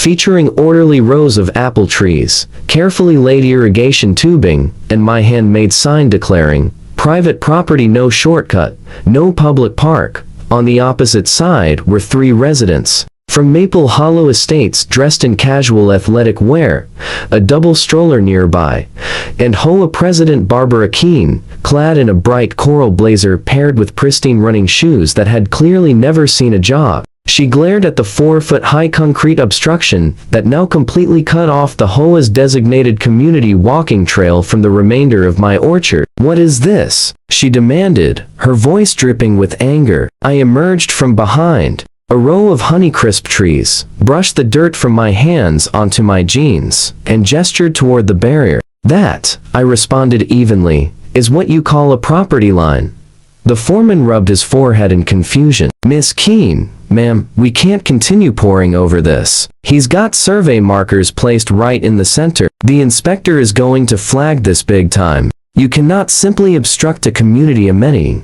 featuring orderly rows of apple trees, carefully laid irrigation tubing, and my handmade sign declaring, "Private property, no shortcut, no public park." On the opposite side were 3 residents from Maple Hollow Estates dressed in casual athletic wear, a double stroller nearby, and HOA President Barbara Keene, clad in a bright coral blazer paired with pristine running shoes that had clearly never seen a job. She glared at the 4-foot-high concrete obstruction that now completely cut off the HOA's designated community walking trail from the remainder of my orchard. "What is this?" she demanded, her voice dripping with anger. I emerged from behind a row of Honeycrisp trees, brushed the dirt from my hands onto my jeans, and gestured toward the barrier. "That," I responded evenly, "is what you call a property line." The foreman rubbed his forehead in confusion. "Miss Keene, ma'am, we can't continue poring over this. He's got survey markers placed right in the center. The inspector is going to flag this big time. You cannot simply obstruct a community amenity."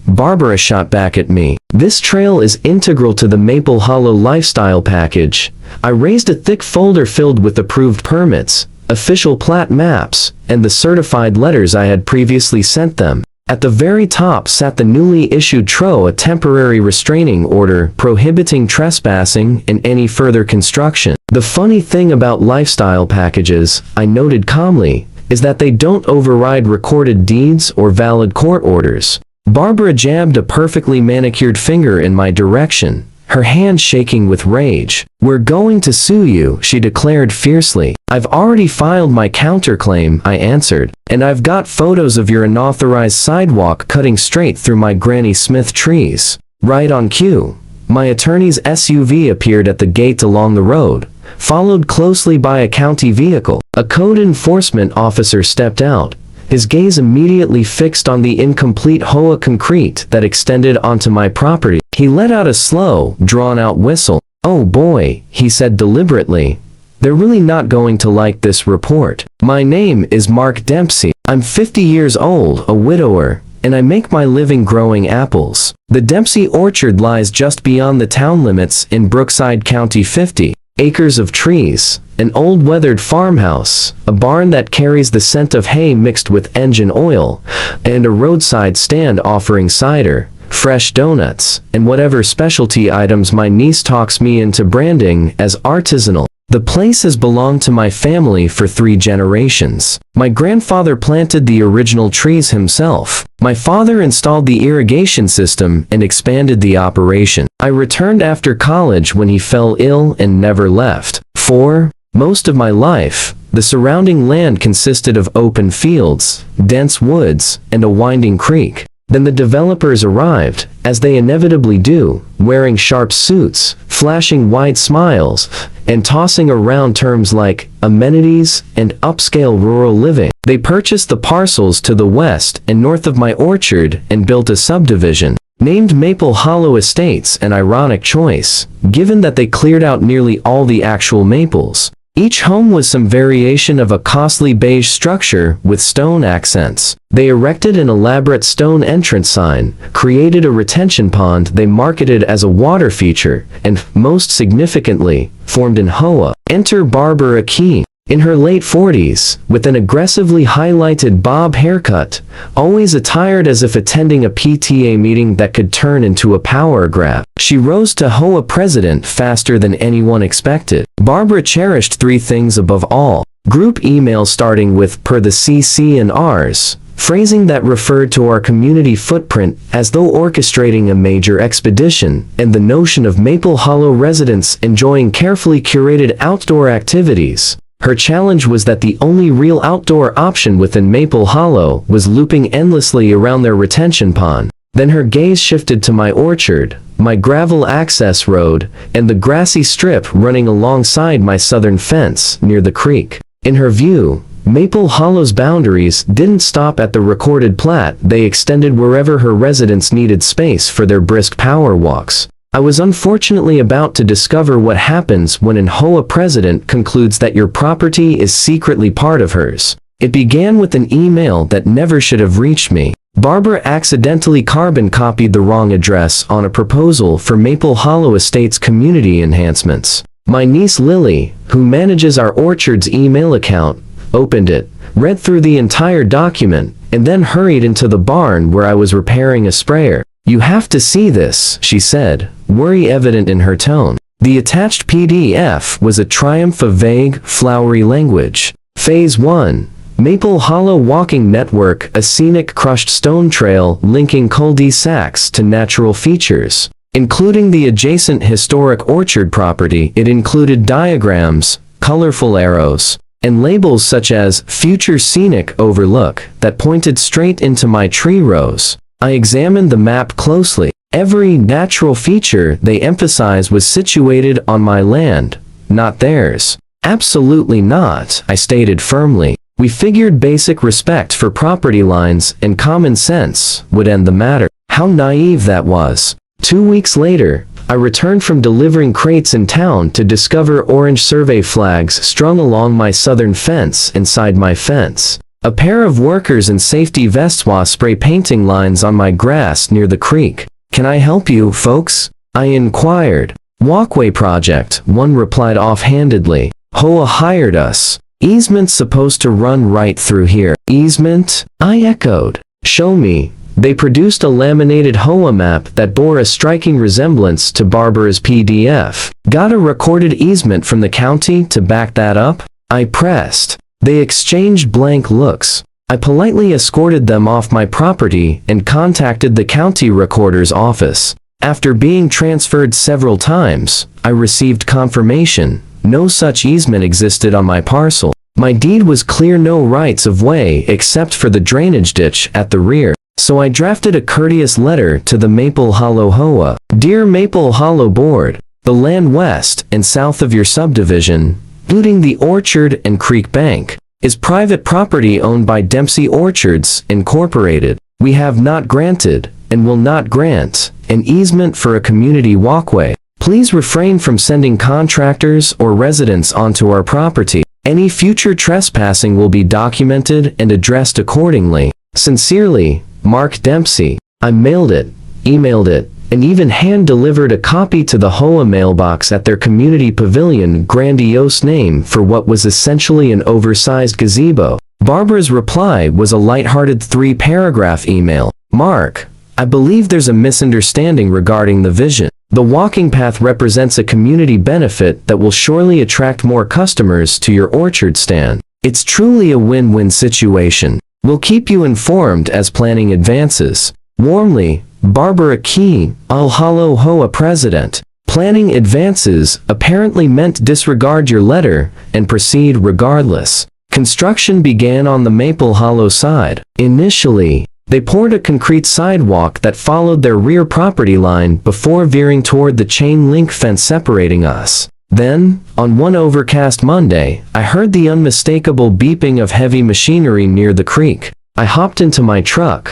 Barbara shot back at me. "This trail is integral to the Maple Hollow lifestyle package." I raised a thick folder filled with approved permits, official plat maps, and the certified letters I had previously sent them. At the very top sat the newly issued TRO, a temporary restraining order prohibiting trespassing and any further construction. "The funny thing about lifestyle packages," I noted calmly, "is that they don't override recorded deeds or valid court orders." Barbara jabbed a perfectly manicured finger in my direction, her hand shaking with rage. "We're going to sue you," she declared fiercely. "I've already filed my counterclaim," I answered, "and I've got photos of your unauthorized sidewalk cutting straight through my Granny Smith trees." Right on cue, my attorney's SUV appeared at the gate along the road, followed closely by a county vehicle. A code enforcement officer stepped out, his gaze immediately fixed on the incomplete HOA concrete that extended onto my property. He let out a slow, drawn-out whistle. "Oh boy," he said deliberately. "They're really not going to like this report. My name is Mark Dempsey. I'm 50 years old, a widower, and I make my living growing apples. The Dempsey Orchard lies just beyond the town limits in Brookside County. 50 acres of trees, an old weathered farmhouse, a barn that carries the scent of hay mixed with engine oil, and a roadside stand offering cider, fresh donuts, and whatever specialty items my niece talks me into branding as artisanal. The place has belonged to my family for 3 generations. My grandfather planted the original trees himself. My father installed the irrigation system and expanded the operation. I returned after college when he fell ill and never left. For most of my life, the surrounding land consisted of open fields, dense woods, and a winding creek. Then the developers arrived, as they inevitably do, wearing sharp suits, flashing wide smiles, and tossing around terms like amenities and upscale rural living. They purchased the parcels to the west and north of my orchard and built a subdivision, named Maple Hollow Estates, an ironic choice, given that they cleared out nearly all the actual maples. Each home was some variation of a costly beige structure with stone accents. They erected an elaborate stone entrance sign, created a retention pond they marketed as a water feature, and, most significantly, formed an HOA. Enter Barbara Keene. In her late 40s, with an aggressively highlighted bob haircut, always attired as if attending a PTA meeting that could turn into a power grab, she rose to HOA president faster than anyone expected. Barbara cherished 3 things above all: group emails starting with "per the CC and Rs," phrasing that referred to our community footprint as though orchestrating a major expedition, and the notion of Maple Hollow residents enjoying carefully curated outdoor activities. Her challenge was that the only real outdoor option within Maple Hollow was looping endlessly around their retention pond. Then her gaze shifted to my orchard, my gravel access road, and the grassy strip running alongside my southern fence near the creek. In her view, Maple Hollow's boundaries didn't stop at the recorded plat, they extended wherever her residents needed space for their brisk power walks. I was unfortunately about to discover what happens when an HOA president concludes that your property is secretly part of hers. It began with an email that never should have reached me. Barbara accidentally carbon copied the wrong address on a proposal for Maple Hollow Estates community enhancements. My niece Lily, who manages our orchard's email account, opened it, read through the entire document, and then hurried into the barn where I was repairing a sprayer. "You have to see this," she said, worry evident in her tone. The attached PDF was a triumph of vague, flowery language. Phase 1. Maple Hollow Walking Network, a scenic crushed stone trail linking cul-de-sacs to natural features. Including the adjacent historic orchard property, it included diagrams, colorful arrows, and labels such as Future Scenic Overlook that pointed straight into my tree rows. I examined the map closely. Every natural feature they emphasized was situated on my land, not theirs. Absolutely not, I stated firmly. We figured basic respect for property lines and common sense would end the matter. How naive that was. 2 weeks later, I returned from delivering crates in town to discover orange survey flags strung along my southern fence inside my fence. A pair of workers in safety vests were spray painting lines on my grass near the creek. "Can I help you, folks?" I inquired. "Walkway project," one replied offhandedly. "HOA hired us. Easement's supposed to run right through here." "Easement?" I echoed. "Show me." They produced a laminated HOA map that bore a striking resemblance to Barbara's PDF. "Got a recorded easement from the county to back that up?" I pressed. They exchanged blank looks. I politely escorted them off my property and contacted the county recorder's office. After being transferred several times, I received confirmation. No such easement existed on my parcel. My deed was clear, no rights of way except for the drainage ditch at the rear. So I drafted a courteous letter to the Maple Hollow HOA. "Dear Maple Hollow Board, the land west and south of your subdivision, including the orchard and creek bank, is private property owned by Dempsey Orchards, Incorporated. We have not granted, and will not grant, an easement for a community walkway. Please refrain from sending contractors or residents onto our property. Any future trespassing will be documented and addressed accordingly. Sincerely, Mark Dempsey." I mailed it, emailed it, and even hand-delivered a copy to the HOA mailbox at their community pavilion, grandiose name for what was essentially an oversized gazebo. Barbara's reply was a light-hearted 3-paragraph email. "Mark, I believe there's a misunderstanding regarding the vision. The walking path represents a community benefit that will surely attract more customers to your orchard stand. It's truly a win-win situation. We'll keep you informed as planning advances. Warmly, Barbara Key, All Hollow HOA President." Planning advances apparently meant disregard your letter and proceed regardless. Construction began on the Maple Hollow side. Initially, they poured a concrete sidewalk that followed their rear property line before veering toward the chain link fence separating us. Then, on one overcast Monday, I heard the unmistakable beeping of heavy machinery near the creek. I hopped into my truck,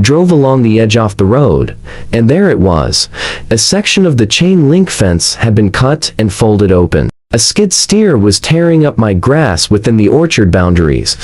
drove along the edge off the road, and there it was. A section of the chain link fence had been cut and folded open. A skid steer was tearing up my grass within the orchard boundaries,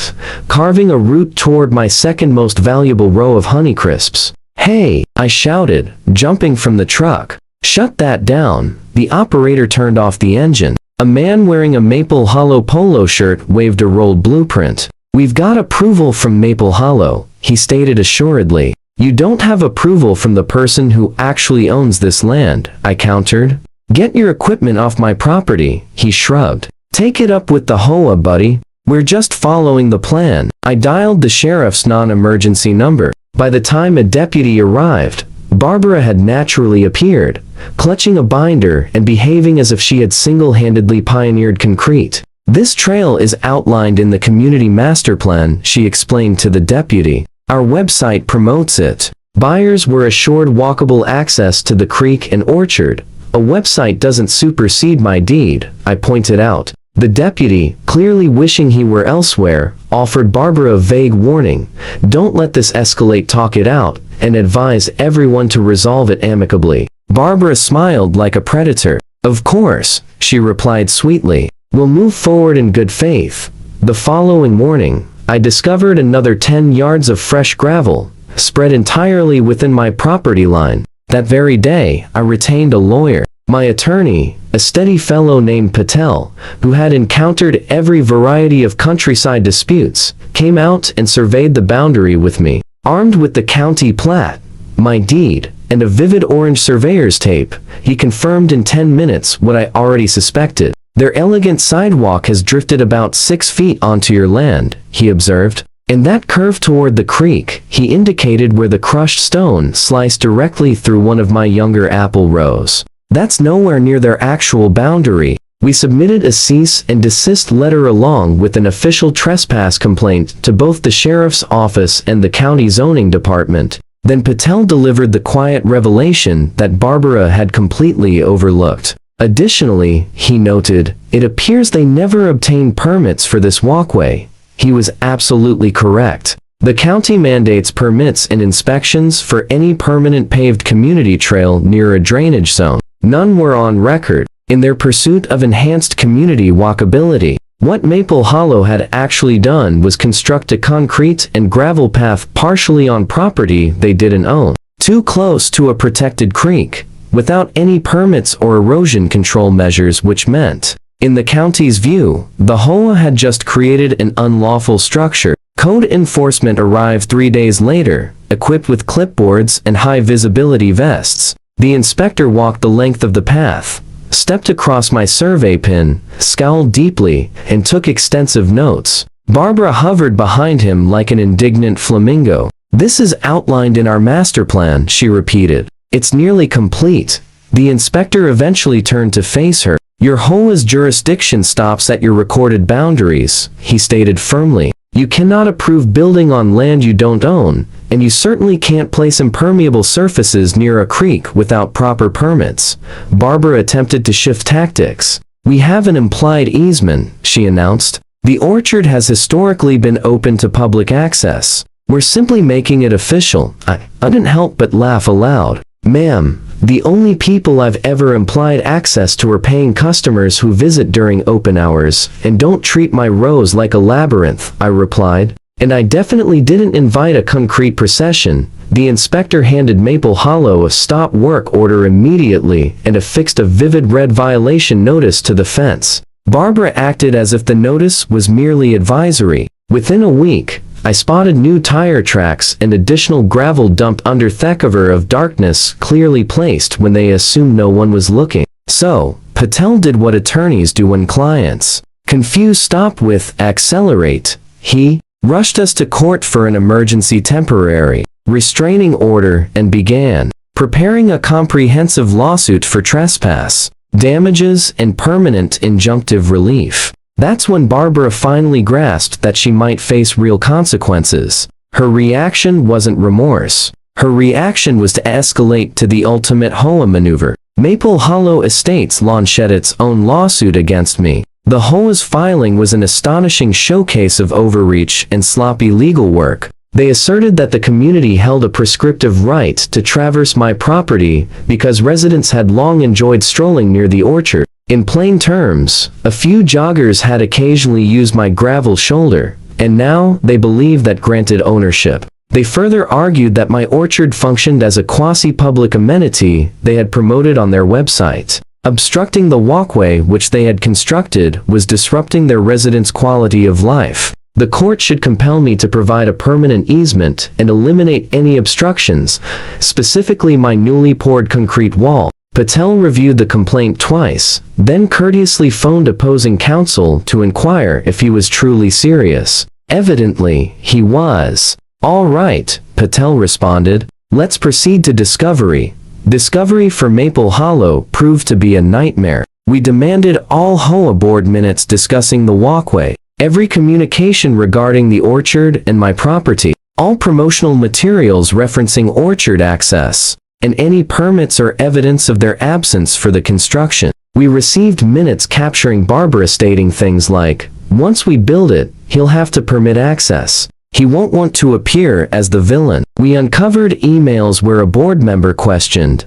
carving a route toward my second most valuable row of Honeycrisps. "Hey!" I shouted, jumping from the truck. "Shut that down." The operator turned off the engine. A man wearing a Maple Hollow polo shirt waved a rolled blueprint. "We've got approval from Maple Hollow," he stated assuredly. "You don't have approval from the person who actually owns this land," I countered. "Get your equipment off my property," he shrugged. "Take it up with the HOA, buddy. We're just following the plan." I dialed the sheriff's non-emergency number. By the time a deputy arrived, Barbara had naturally appeared, clutching a binder and behaving as if she had single-handedly pioneered concrete. "This trail is outlined in the community master plan," she explained to the deputy. "Our website promotes it. Buyers were assured walkable access to the creek and orchard. A website doesn't supersede my deed," I pointed out. The deputy, clearly wishing he were elsewhere, offered Barbara a vague warning. "Don't let this escalate, talk it out, and advise everyone to resolve it amicably." Barbara smiled like a predator. "Of course," she replied sweetly. "We'll move forward in good faith." The following morning, I discovered another 10 yards of fresh gravel, spread entirely within my property line. That very day, I retained a lawyer. My attorney, a steady fellow named Patel, who had encountered every variety of countryside disputes, came out and surveyed the boundary with me. Armed with the county plat, my deed, and a vivid orange surveyor's tape, he confirmed in 10 minutes what I already suspected. Their elegant sidewalk has drifted about 6 feet onto your land, he observed. In that curve toward the creek, he indicated where the crushed stone sliced directly through one of my younger apple rows. That's nowhere near their actual boundary. We submitted a cease and desist letter along with an official trespass complaint to both the sheriff's office and the county zoning department. Then Patel delivered the quiet revelation that Barbara had completely overlooked. Additionally, he noted, it appears they never obtained permits for this walkway. He was absolutely correct. The county mandates permits and inspections for any permanent paved community trail near a drainage zone. None were on record. In their pursuit of enhanced community walkability, what Maple Hollow had actually done was construct a concrete and gravel path partially on property they didn't own, too close to a protected creek, without any permits or erosion control measures, which meant, in the county's view, the HOA had just created an unlawful structure. Code enforcement arrived 3 days later, equipped with clipboards and high-visibility vests. The inspector walked the length of the path, stepped across my survey pin, scowled deeply, and took extensive notes. Barbara hovered behind him like an indignant flamingo. This is outlined in our master plan, she repeated. It's nearly complete. The inspector eventually turned to face her. Your HOA's jurisdiction stops at your recorded boundaries, he stated firmly. You cannot approve building on land you don't own, and you certainly can't place impermeable surfaces near a creek without proper permits. Barbara attempted to shift tactics. We have an implied easement, she announced. The orchard has historically been open to public access. We're simply making it official. I couldn't help but laugh aloud. Ma'am, the only people I've ever implied access to are paying customers who visit during open hours, and don't treat my rows like a labyrinth, I replied. And I definitely didn't invite a concrete procession. The inspector handed Maple Hollow a stop work order immediately and affixed a vivid red violation notice to the fence. Barbara acted as if the notice was merely advisory. Within a week, I spotted new tire tracks and additional gravel dumped under cover of darkness clearly placed when they assumed no one was looking. So, Patel did what attorneys do when clients confused stop with accelerate. He rushed us to court for an emergency temporary restraining order and began preparing a comprehensive lawsuit for trespass, damages, and permanent injunctive relief. That's when Barbara finally grasped that she might face real consequences. Her reaction wasn't remorse. Her reaction was to escalate to the ultimate HOA maneuver. Maple Hollow Estates launched its own lawsuit against me. The HOA's filing was an astonishing showcase of overreach and sloppy legal work. They asserted that the community held a prescriptive right to traverse my property because residents had long enjoyed strolling near the orchard. In plain terms, a few joggers had occasionally used my gravel shoulder, and now they believe that granted ownership. They further argued that my orchard functioned as a quasi-public amenity they had promoted on their website. Obstructing the walkway which they had constructed was disrupting their residents' quality of life. The court should compel me to provide a permanent easement and eliminate any obstructions, specifically my newly poured concrete wall. Patel reviewed the complaint twice, then courteously phoned opposing counsel to inquire if he was truly serious. Evidently, he was. All right, Patel responded. Let's proceed to discovery. Discovery for Maple Hollow proved to be a nightmare. We demanded all HOA board minutes discussing the walkway, every communication regarding the orchard and my property, all promotional materials referencing orchard access, and any permits or evidence of their absence for the construction. We received minutes capturing Barbara stating things like, once we build it, he'll have to permit access. He won't want to appear as the villain. We uncovered emails where a board member questioned,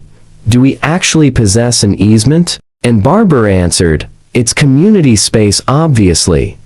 do we actually possess an easement? And Barbara answered, it's community space obviously.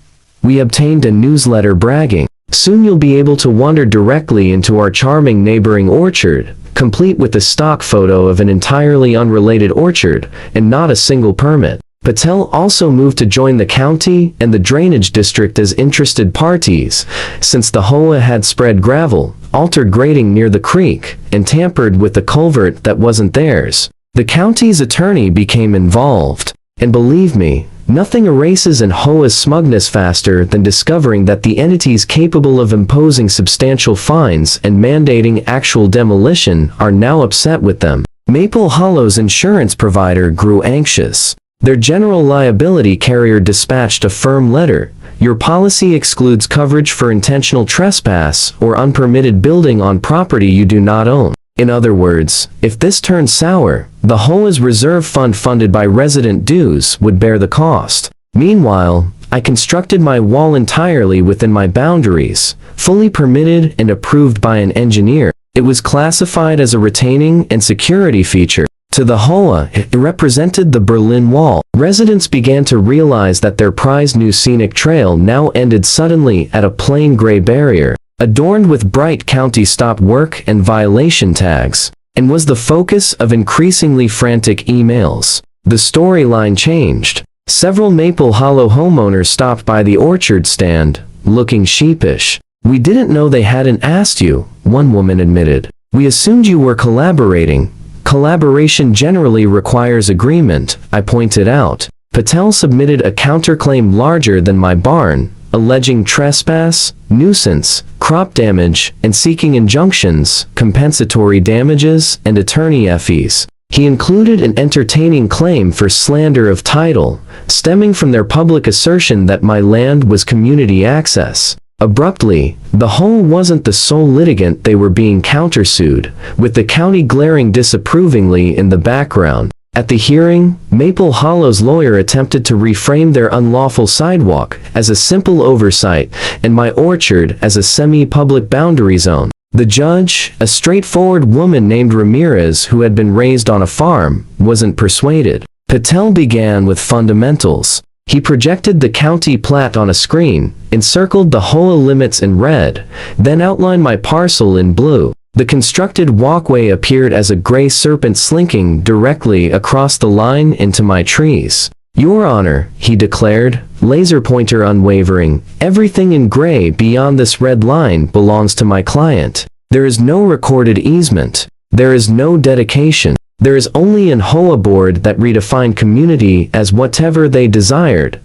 We obtained a newsletter bragging, soon you'll be able to wander directly into our charming neighboring orchard, complete with a stock photo of an entirely unrelated orchard, and not a single permit. Patel also moved to join the county and the drainage district as interested parties, since the HOA had spread gravel, altered grading near the creek, and tampered with the culvert that wasn't theirs. The county's attorney became involved, and believe me, nothing erases an HOA's smugness faster than discovering that the entities capable of imposing substantial fines and mandating actual demolition are now upset with them. Maple Hollow's insurance provider grew anxious. Their general liability carrier dispatched a firm letter. Your policy excludes coverage for intentional trespass or unpermitted building on property you do not own. In other words, if this turned sour, the HOA's reserve fund funded by resident dues would bear the cost. Meanwhile, I constructed my wall entirely within my boundaries, fully permitted and approved by an engineer. It was classified as a retaining and security feature. To the HOA, it represented the Berlin Wall. Residents began to realize that their prized new scenic trail now ended suddenly at a plain gray barrier, adorned with bright county stop work and violation tags, and was the focus of increasingly frantic emails. The storyline changed. Several Maple Hollow homeowners stopped by the orchard stand, looking sheepish. "We didn't know they hadn't asked you," one woman admitted. "We assumed you were collaborating." "Collaboration generally requires agreement," I pointed out. Patel submitted a counterclaim larger than my barn, alleging trespass, nuisance, crop damage, and seeking injunctions, compensatory damages, and attorney fees. He included an entertaining claim for slander of title, stemming from their public assertion that my land was community access. Abruptly, the HOA wasn't the sole litigant they were being countersued, with the county glaring disapprovingly in the background. At the hearing, Maple Hollow's lawyer attempted to reframe their unlawful sidewalk as a simple oversight and my orchard as a semi-public boundary zone. The judge, a straightforward woman named Ramirez who had been raised on a farm, wasn't persuaded. Patel began with fundamentals. He projected the county plat on a screen, encircled the HOA limits in red, then outlined my parcel in blue. The constructed walkway appeared as a gray serpent slinking directly across the line into my trees. "Your Honor," he declared, laser pointer unwavering, "everything in gray beyond this red line belongs to my client. There is no recorded easement. There is no dedication. There is only an HOA board that redefined community as whatever they desired."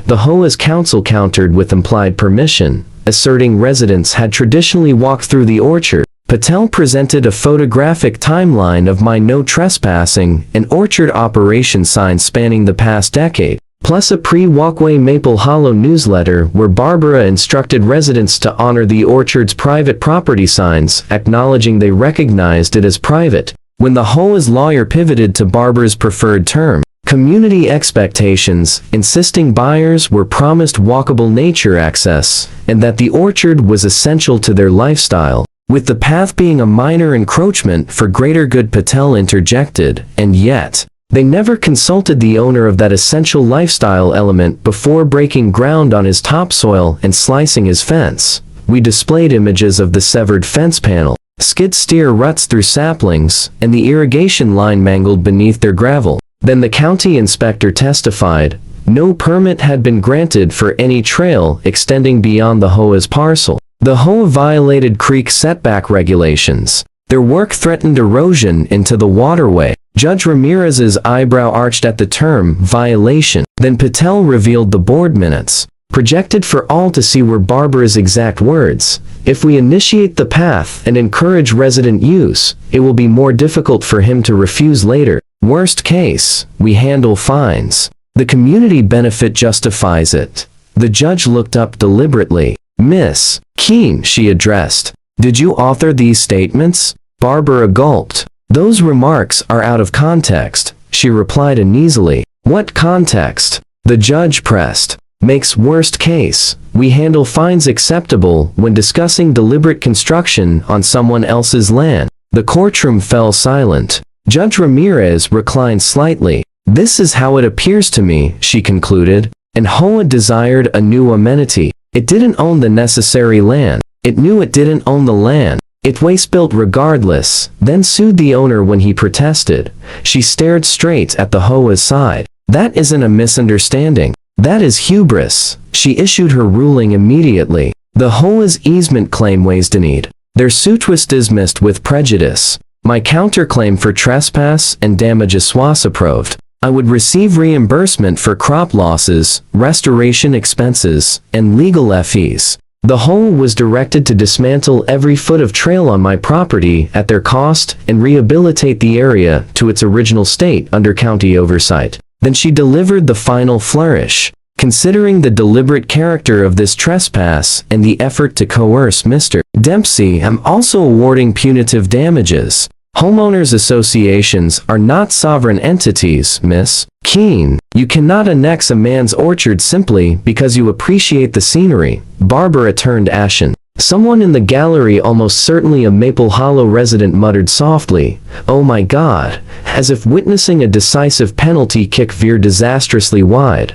The HOA's counsel countered with implied permission, asserting residents had traditionally walked through the orchard. Patel presented a photographic timeline of my no trespassing and orchard operation signs spanning the past decade, plus a pre-Walkway Maple Hollow newsletter where Barbara instructed residents to honor the orchard's private property signs, acknowledging they recognized it as private. When the HOA's lawyer pivoted to Barbara's preferred term, community expectations, insisting buyers were promised walkable nature access, and that the orchard was essential to their lifestyle, with the path being a minor encroachment for greater good, Patel interjected, and yet, they never consulted the owner of that essential lifestyle element before breaking ground on his topsoil and slicing his fence. We displayed images of the severed fence panel, skid steer ruts through saplings, and the irrigation line mangled beneath their gravel. Then the county inspector testified, no permit had been granted for any trail extending beyond the HOA's parcel. The HOA violated creek setback regulations. Their work threatened erosion into the waterway. Judge Ramirez's eyebrow arched at the term violation. Then Patel revealed the board minutes, projected for all to see were Barbara's exact words. "If we initiate the path and encourage resident use, it will be more difficult for him to refuse later. Worst case, we handle fines. The community benefit justifies it." The judge looked up deliberately. "Miss Keene," she addressed, "did you author these statements?" Barbara gulped. "Those remarks are out of context," she replied uneasily. "What context?" the judge pressed. "Makes worst case, we handle fines acceptable when discussing deliberate construction on someone else's land." The courtroom fell silent. Judge Ramirez reclined slightly. "This is how it appears to me," she concluded. And HOA desired a new amenity. It didn't own the necessary land. It knew it didn't own the land. It spilt regardless, then sued the owner when he protested. She stared straight at the HOA's side. That isn't a misunderstanding. That is hubris. She issued her ruling immediately. The HOA's easement claim was denied. Their suit was dismissed with prejudice. My counterclaim for trespass and damages was approved. I would receive reimbursement for crop losses, restoration expenses, and legal fees. The HOA was directed to dismantle every foot of trail on my property at their cost and rehabilitate the area to its original state under county oversight. Then she delivered the final flourish. Considering the deliberate character of this trespass and the effort to coerce Mr. Dempsey, I'm also awarding punitive damages. Homeowners associations are not sovereign entities, Miss Keene. You cannot annex a man's orchard simply because you appreciate the scenery. Barbara turned ashen. Someone in the gallery, almost certainly a Maple Hollow resident, muttered softly, "Oh my God," as if witnessing a decisive penalty kick veer disastrously wide.